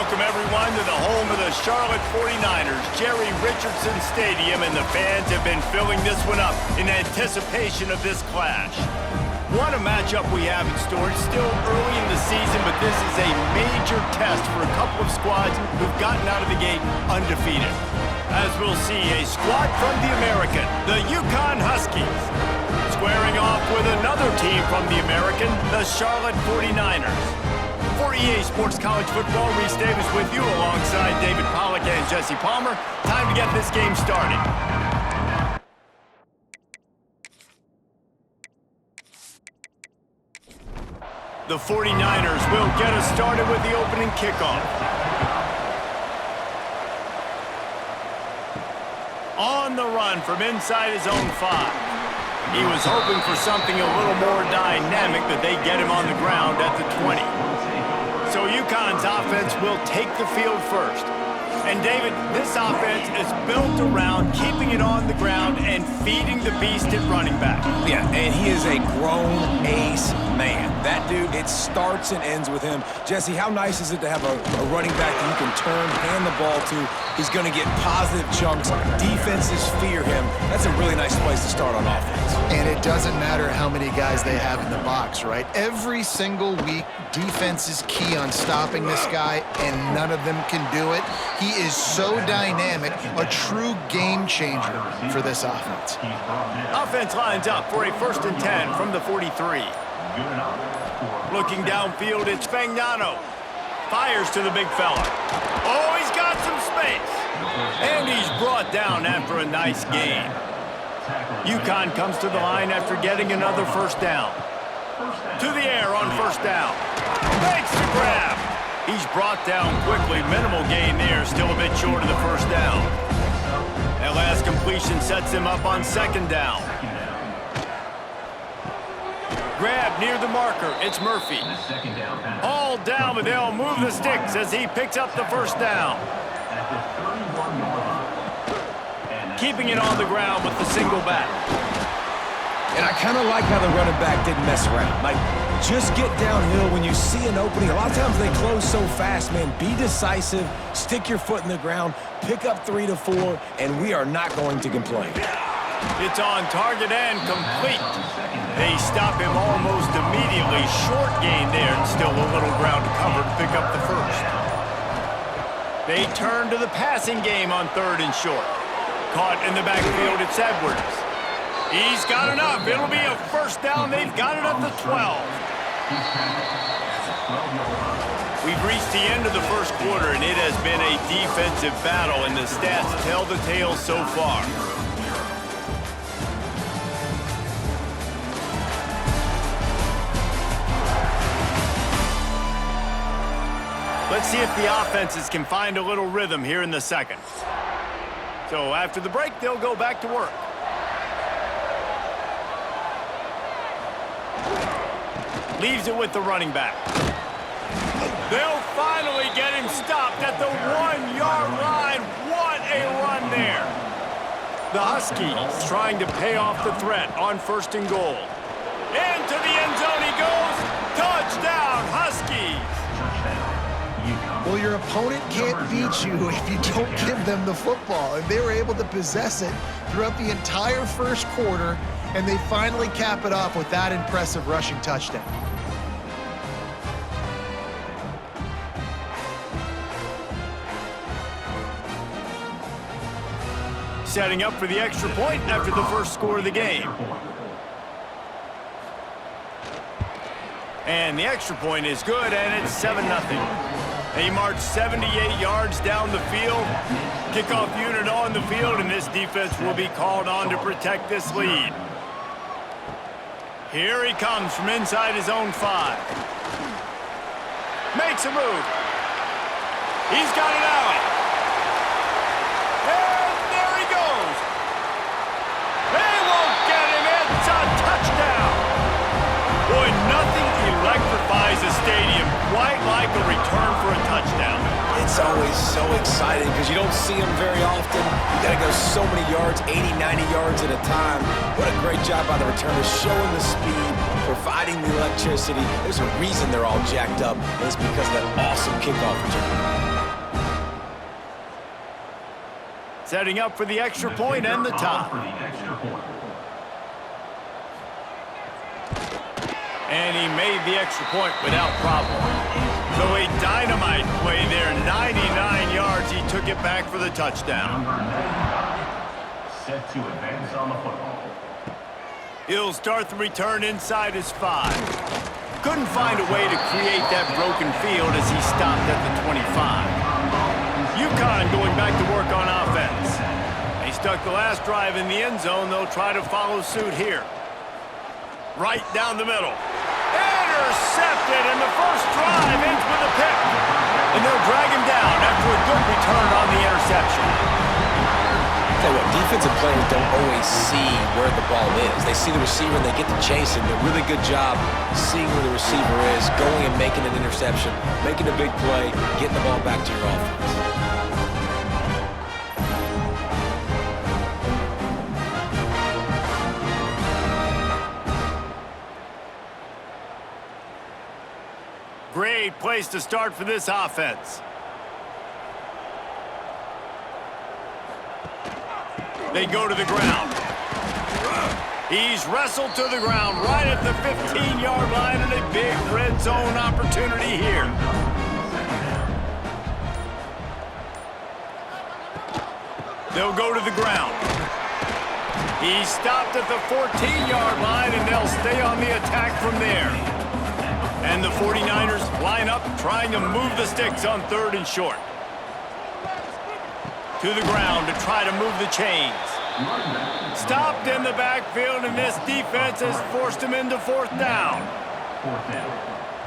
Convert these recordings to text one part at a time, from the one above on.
Welcome, everyone, to the home of the Charlotte 49ers, Jerry Richardson Stadium, and the fans have been filling this one up in anticipation of this clash. What a matchup we have in store. It's still early in the season, but this is a major test for a couple of squads who've gotten out of the gate undefeated. As we'll see, a squad from the American, the UCONN Huskies, squaring off with another team from the American, the Charlotte 49ers. For EA Sports College Football, Reese Davis with you alongside David Pollack and Jesse Palmer. Time to get this game started. The 49ers will get us started with the opening kickoff. On the run from inside his own 5. He was hoping for something a little more dynamic, but they get him on the ground at the 20. So UConn's offense will take the field first. And David, this offense is built around keeping it on the ground and feeding the beast at running back. Yeah, and he is a grown ace man. That dude, it starts and ends with him. Jesse, how nice is it to have a running back that you can turn, hand the ball to? He's going to get positive chunks. Defenses fear him. That's a really nice place to start on offense. And it doesn't matter how many guys they have in the box, right? Every single week, defense is key on stopping this guy, and none of them can do it. He is so dynamic, a true game changer for this offense. Offense lines up for a 1st and 10 from the 43. Looking downfield, it's Fagnano. Fires to the big fella. Oh, he's got some space. And he's brought down after a nice gain. UConn comes to the line after getting another 1st down. To the air on 1st down. Makes the grab. He's brought down quickly. Minimal gain there. Still a bit short of the 1st down. That last completion sets him up on 2nd down. Grab near the marker. It's Murphy. All down, but they'll move the sticks as he picks up the 1st down. Keeping it on the ground with the single back. And I kind of like how the running back didn't mess around. Like, just get downhill when you see an opening. A lot of times they close so fast, man. Be decisive, stick your foot in the ground, pick up 3 to 4, and we are not going to complain. It's on target and complete. They stop him almost immediately. Short gain there, and still a little ground to cover to pick up the 1st. They turn to the passing game on 3rd and short. Caught in the backfield, it's Edwards. He's got enough. It'll be a 1st down. They've got it at the 12. We've reached the end of the 1st quarter, and it has been a defensive battle, and the stats tell the tale so far. Let's see if the offenses can find a little rhythm here in the 2nd. So after the break, they'll go back to work. Leaves it with the running back. They'll finally get him stopped at the 1-yard line. What a run there. The Huskies trying to pay off the threat on 1st and goal. Into the end zone he goes. Touchdown, Huskies. Well, your opponent can't beat you if you don't give them the football. And they were able to possess it throughout the entire 1st quarter, and they finally cap it off with that impressive rushing touchdown. Setting up for the extra point after the 1st score of the game. And the extra point is good, and it's 7-0. They march 78 yards down the field. Kickoff unit on the field, and this defense will be called on to protect this lead. Here he comes from inside his own 5. Makes a move. He's got an alley. And there he goes. They won't get him. It's a touchdown. Boy, nothing electrifies a stadium quite like a return for a touchdown. It's always so exciting because you don't see them very often. You got to go so many yards, 80, 90 yards at a time. What a great job by the returners, showing the speed, providing the electricity. There's a reason they're all jacked up, and it's because of that awesome kickoff return. Setting up for the extra point and the tie. And he made the extra point without problem. So a dynamite play there, 99 yards. He took it back for the touchdown. Set to advance on the football. He'll start the return inside his 5. Couldn't find a way to create that broken field as he stopped at the 25. UCONN going back to work on offense. They stuck the last drive in the end zone. They'll try to follow suit here. Right down the middle. Intercepted, and the first drive ends with a pick. And they'll drag him down after a good return on the interception. Tell you what, defensive players don't always see where the ball is. They see the receiver and they get to chase him. A really good job seeing where the receiver is, going and making an interception, making a big play, getting the ball back to your offense. Great place to start for this offense. They go to the ground. He's wrestled to the ground right at the 15-yard line, and a big red zone opportunity here. They'll go to the ground. He stopped at the 14-yard line, and they'll stay on the attack from there. And the 49ers line up, trying to move the sticks on 3rd and short. To the ground to try to move the chains. Stopped in the backfield, and this defense has forced him into 4th down.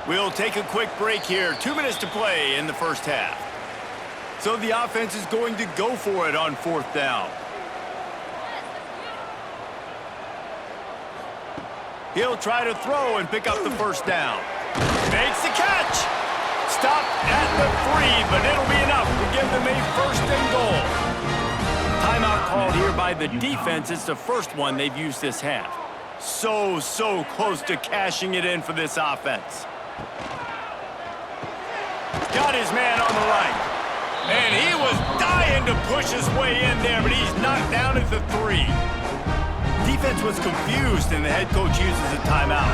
We'll take a quick break here. 2 minutes to play in the first half. So the offense is going to go for it on 4th down. He'll try to throw and pick up the first down. Makes the catch. Stopped at the 3, but it'll be enough to give them a 1st and goal. Timeout called here by the defense. It's the first one they've used this half. So close to cashing it in for this offense. Got his man on the right. And he was dying to push his way in there, but he's knocked down at the 3. Defense was confused, and the head coach uses a timeout.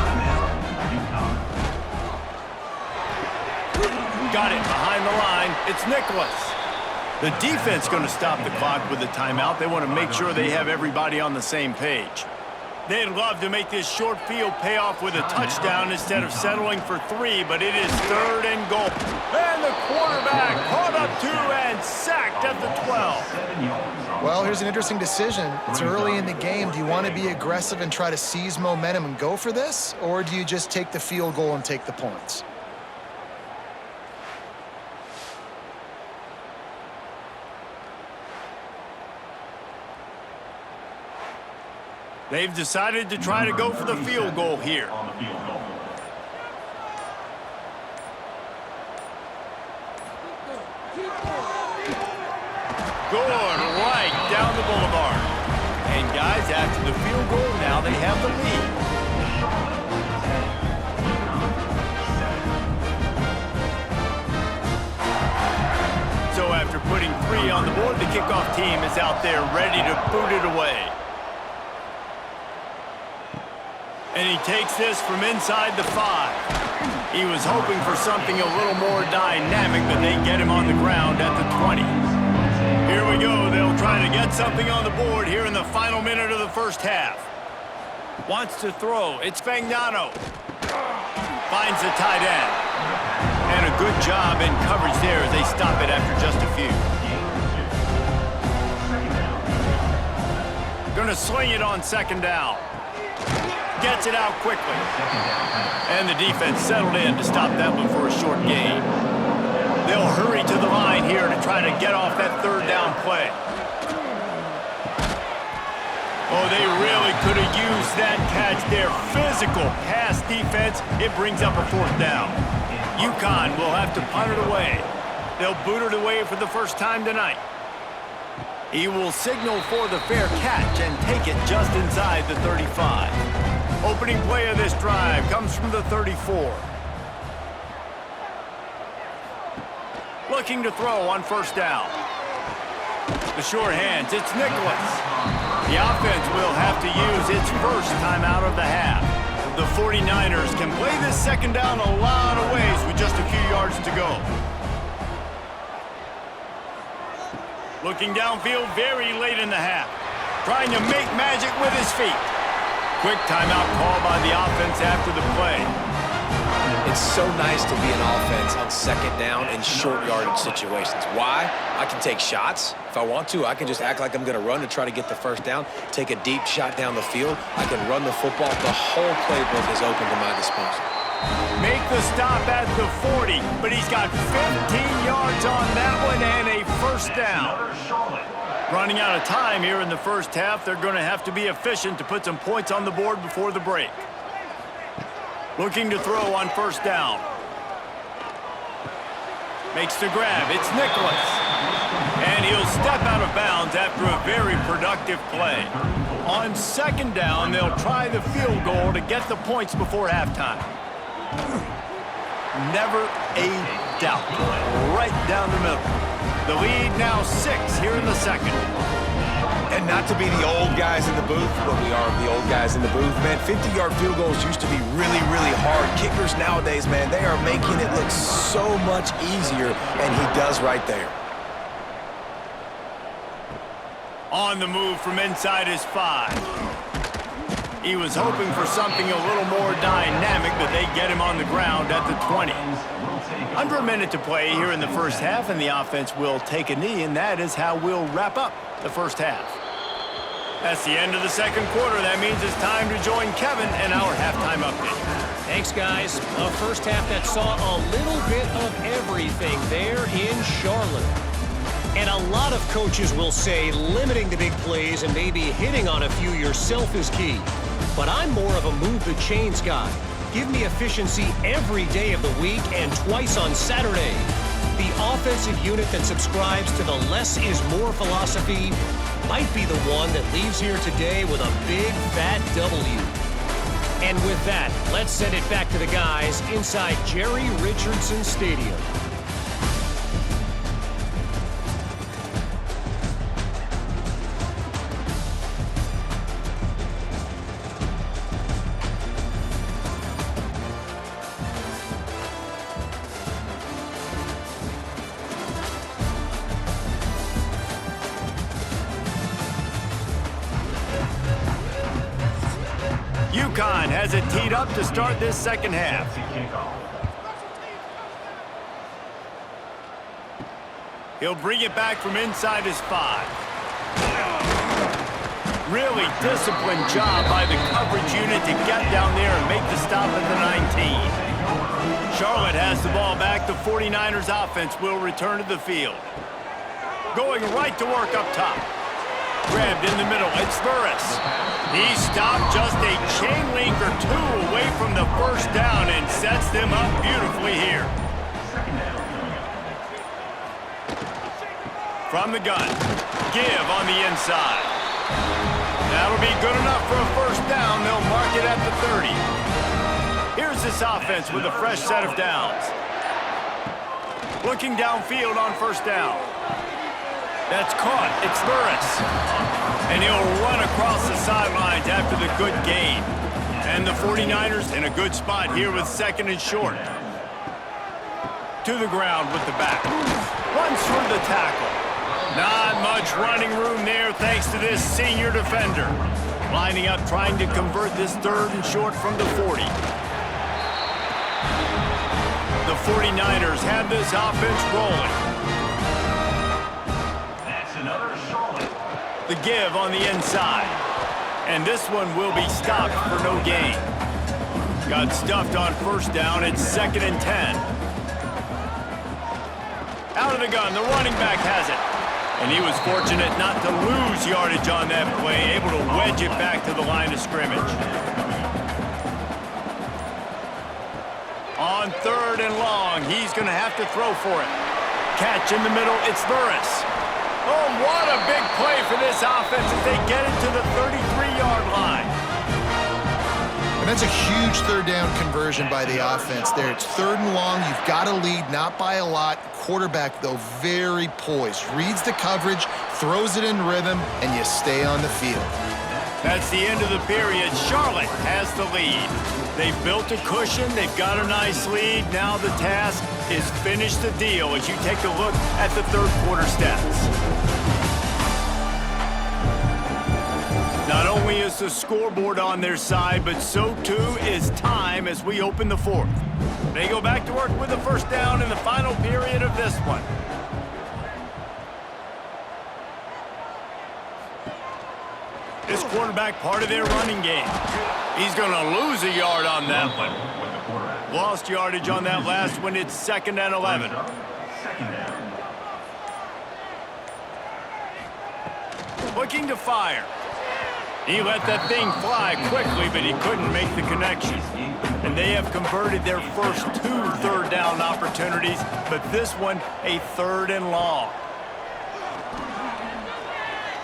Got it behind the line. It's Nicholas. The defense going to stop the clock with a timeout. They want to make sure they have everybody on the same page. They'd love to make this short field pay off with a touchdown instead of settling for 3, but it is 3rd and goal. And the quarterback caught up 2 and sacked at the 12. Well, here's an interesting decision. It's early in the game. Do you want to be aggressive and try to seize momentum and go for this? Or do you just take the field goal and take the points? They've decided to try to go for the field goal here. Good, right down the boulevard. And guys, after the field goal, now they have the lead. So after putting 3 on the board, the kickoff team is out there ready to boot it away. And he takes this from inside the 5. He was hoping for something a little more dynamic, but they get him on the ground at the 20. Here we go. They'll try to get something on the board here in the final minute of the first half. Wants to throw. It's Fagnano. Finds the tight end. And a good job in coverage there as they stop it after just a few. Gonna sling it on 2nd down. Gets it out quickly. And the defense settled in to stop that one for a short gain. They'll hurry to the line here to try to get off that 3rd down play. Oh, they really could have used that catch there. Physical pass defense. It brings up a 4th down. UConn will have to punt it away. They'll boot it away for the first time tonight. He will signal for the fair catch and take it just inside the 35. Opening play of this drive comes from the 34. Looking to throw on 1st down. The sure hands, it's Nicholas. The offense will have to use its first timeout of the half. The 49ers can play this second down a lot of ways with just a few yards to go. Looking downfield very late in the half. Trying to make magic with his feet. Quick timeout call by the offense after the play. It's so nice to be an offense on second down in short yardage situations. Why? I can take shots. If I want to, I can just act like I'm going to run to try to get the first down, take a deep shot down the field. I can run the football. The whole playbook is open to my disposal. Make the stop at the 40, but he's got 15 yards on that one and a first down. Running out of time here in the first half, they're going to have to be efficient to put some points on the board before the break. Looking to throw on first down. Makes the grab. It's Nicholas. And he'll step out of bounds after a very productive play. On second down, they'll try the field goal to get the points before halftime. Never a doubt. Right down the middle. The lead now 6 here in the second. And not to be the old guys in the booth, but we are the old guys in the booth, man. 50-yard field goals used to be really, really hard. Kickers nowadays, man, they are making it look so much easier, and he does right there. On the move from inside his 5. He was hoping for something a little more dynamic, but they get him on the ground at the 20. Under a minute to play here in the first half, and the offense will take a knee, and that is how we'll wrap up the first half. That's the end of the second quarter. That means it's time to join Kevin in our halftime update. Thanks, guys. A first half that saw a little bit of everything there in Charlotte. And a lot of coaches will say limiting the big plays and maybe hitting on a few yourself is key. But I'm more of a move the chains guy. Give me efficiency every day of the week and twice on Saturday. The offensive unit that subscribes to the less is more philosophy might be the one that leaves here today with a big fat W. And with that, let's send it back to the guys inside Jerry Richardson Stadium. UCONN has it teed up to start this second half. He'll bring it back from inside his 5. Really disciplined job by the coverage unit to get down there and make the stop at the 19. Charlotte has the ball back. The 49ers offense will return to the field. Going right to work up top. Grabbed in the middle. It's Burris. He stopped just a chain link or 2 away from the first down and sets them up beautifully here. From the gun. Give on the inside. That'll be good enough for a first down. They'll mark it at the 30. Here's this offense with a fresh set of downs. Looking downfield on first down. That's caught. It's Burris. And he'll run across the sidelines after the good gain. And the 49ers in a good spot here with second and short. To the ground with the back. Runs through the tackle. Not much running room there thanks to this senior defender. Lining up trying to convert this third and short from the 40. The 49ers have this offense rolling. The give on the inside. And this one will be stopped for no gain. Got stuffed on first down. It's 2nd and 10. Out of the gun. The running back has it. And he was fortunate not to lose yardage on that play. Able to wedge it back to the line of scrimmage. On 3rd and long. He's going to have to throw for it. Catch in the middle. It's Burris. Oh, what a big play for this offense as they get it to the 33-yard line. And that's a huge third down conversion by the offense there. It's 3rd and long. You've got to lead, not by a lot. Quarterback, though, very poised. Reads the coverage, throws it in rhythm, and you stay on the field. That's the end of the period. Charlotte has the lead. They've built a cushion. They've got a nice lead. Now the task is finish the deal as you take a look at the 3rd quarter stats. Not only is the scoreboard on their side, but so too is time as we open the 4th. They go back to work with a 1st down in the final period of this one. This quarterback part of their running game. He's going to lose a yard on that one. Lost yardage on that last one. It's 2nd and 11. Looking to fire. He let that thing fly quickly, but he couldn't make the connection. And they have converted their first 2 third down opportunities, but this one a 3rd and long.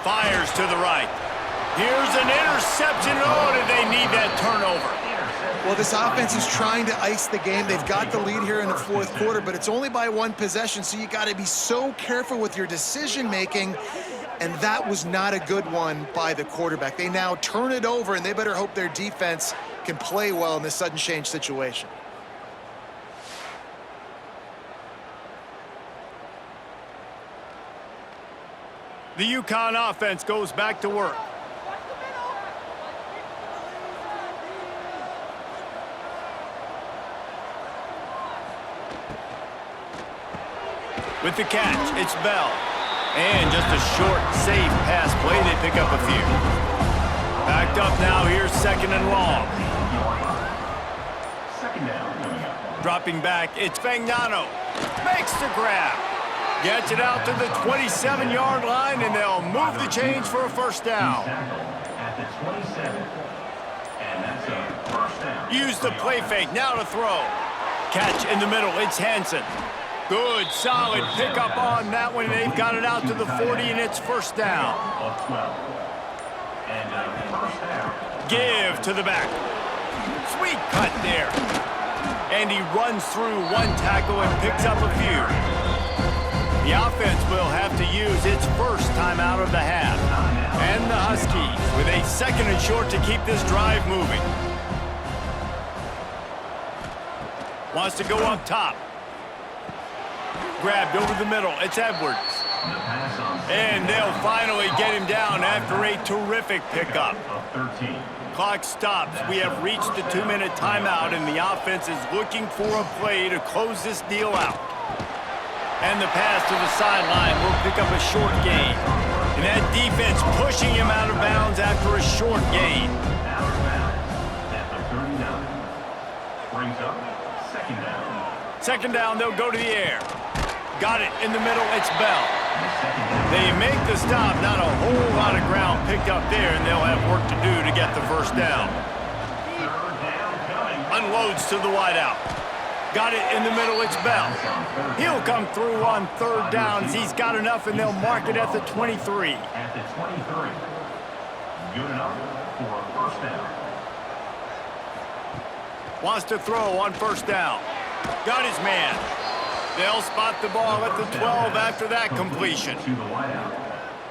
Fires to the right. Here's an interception. Oh, did they need that turnover? Well, this offense is trying to ice the game. They've got the lead here in the 4th quarter, but it's only by 1 possession, so you got to be so careful with your decision-making. And that was not a good one by the quarterback. They now turn it over, and they better hope their defense can play well in this sudden change situation. The UConn offense goes back to work. With the catch, it's Bell. And just a short, safe pass play. They pick up a few. Backed up now. Here's 2nd and long. Dropping back, it's Fagnano. Makes the grab. Gets it out to the 27-yard line, and they'll move the chains for a 1st down. Use the play fake. Now to throw. Catch in the middle. It's Hansen. Good, solid pickup on that one. They've got it out to the 40, and it's 1st down. Give to the back. Sweet cut there. And he runs through 1 tackle and picks up a few. The offense will have to use its first timeout of the half. And the Huskies with a 2nd and short to keep this drive moving. Wants to go up top. Grabbed over the middle. It's Edwards. And they'll finally get him down after a terrific pickup. Clock stops. We have reached the 2-minute timeout, and the offense is looking for a play to close this deal out. And the pass to the sideline will pick up a short gain. And that defense pushing him out of bounds after a short gain. Brings up 2nd down. 2nd down, they'll go to the air. Got it in the middle, it's Bell. They make the stop, not a whole lot of ground picked up there, and they'll have work to do to get the 1st down. Unloads to the wideout. Got it in the middle, it's Bell. He'll come through on 3rd down as he's got enough, and they'll mark it at the 23. At the 23. Good enough for a 1st down. Wants to throw on 1st down. Got his man. They'll spot the ball at the 12 after that completion.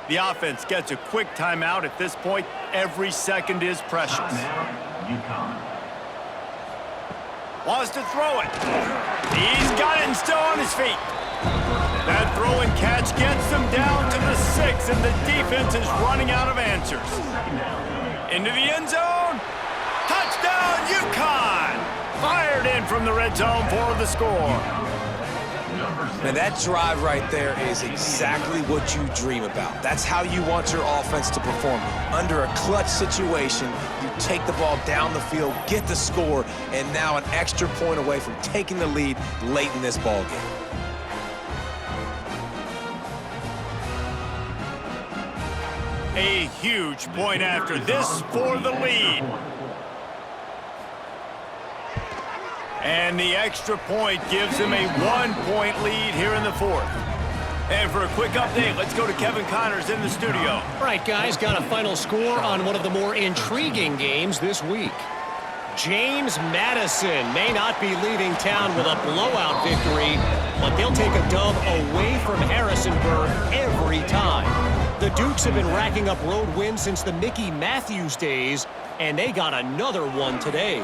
The offense gets a quick timeout at this point. Every second is precious. Wants to throw it. He's got it and still on his feet. That throw and catch gets them down to the 6, and the defense is running out of answers. Into the end zone. Touchdown, UConn! Fired in from the red zone for the score. Man, that drive right there is exactly what you dream about. That's how you want your offense to perform. Under a clutch situation, you take the ball down the field, get the score, and now an extra point away from taking the lead late in this ball game. A huge point after this for the lead. And the extra point gives them a 1-point lead here in the 4th. And for a quick update, let's go to Kevin Connors in the studio. All right, guys, got a final score on one of the more intriguing games this week. James Madison may not be leaving town with a blowout victory, but they'll take a dub away from Harrisonburg every time. The Dukes have been racking up road wins since the Mickey Matthews days, and they got another one today.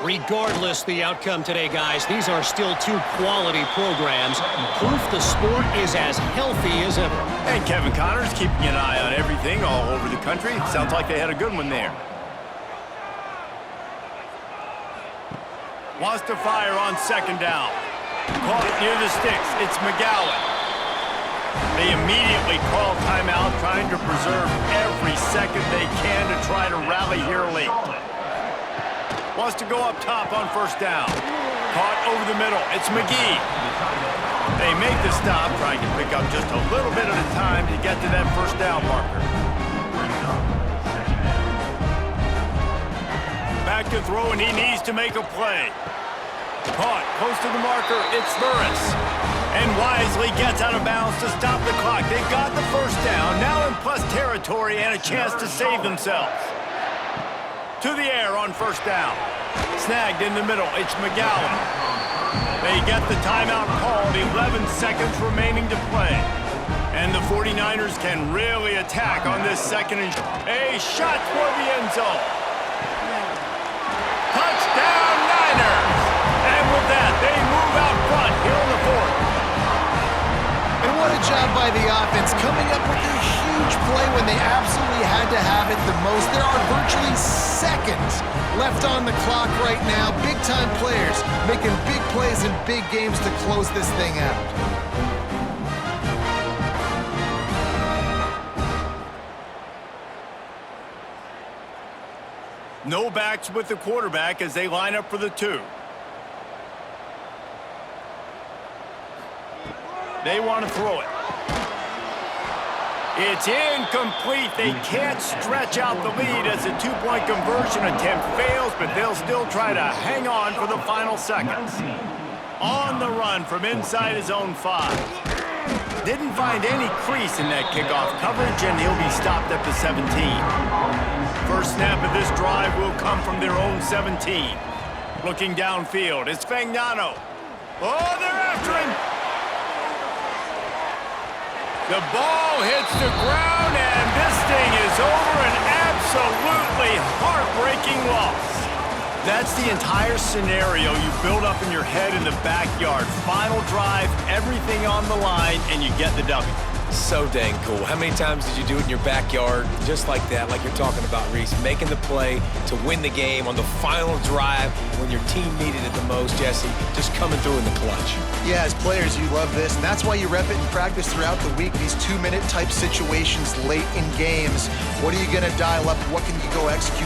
Regardless the outcome today, guys, these are still two quality programs. Proof the sport is as healthy as ever. And Kevin Connors keeping an eye on everything all over the country. Sounds like they had a good one there. Wants to fire on second down. Caught near the sticks. It's McGowan. They immediately call timeout, trying to preserve every second they can to try to rally here late. Wants to go up top on first down. Caught over the middle. It's McGee. They make the stop, trying to pick up just a little bit at a time to get to that first down marker. Back to throw, and he needs to make a play. Caught close to the marker. It's Burris. And wisely gets out of bounds to stop the clock. They've got the first down, now in plus territory and a chance to save themselves. To the air on first down. Snagged in the middle. It's McGowan. They get the timeout called. 11 seconds remaining to play. And the 49ers can really attack on this second and a shot toward the end zone. Touchdown Niners! And with that, they move out front here in the fourth. And what a job by the offense, coming up with a huge play when they absolutely had to have it the most. There are virtually seconds left on the clock right now. Big-time players making big plays in big games to close this thing out. No backs with the quarterback as they line up for the two. They want to throw it. It's incomplete. They can't stretch out the lead as a two-point conversion attempt fails, but they'll still try to hang on for the final seconds. On the run from inside his own 5. Didn't find any crease in that kickoff coverage, and he'll be stopped at the 17. First snap of this drive will come from their own 17. Looking downfield, it's Fagnano. Oh, they're after him. The ball hits the ground, and this thing is over. An absolutely heartbreaking loss. That's the entire scenario you build up in your head in the backyard. Final drive, everything on the line, and you get the W. So dang cool. How many times did you do it in your backyard? Just like that, like you're talking about, Reese. Making the play to win the game on the final drive when your team needed it the most, Jesse. Just coming through in the clutch. Yeah, as players, you love this, and that's why you rep it in practice throughout the week. These 2-minute type situations late in games. What are you going to dial up? What can you go execute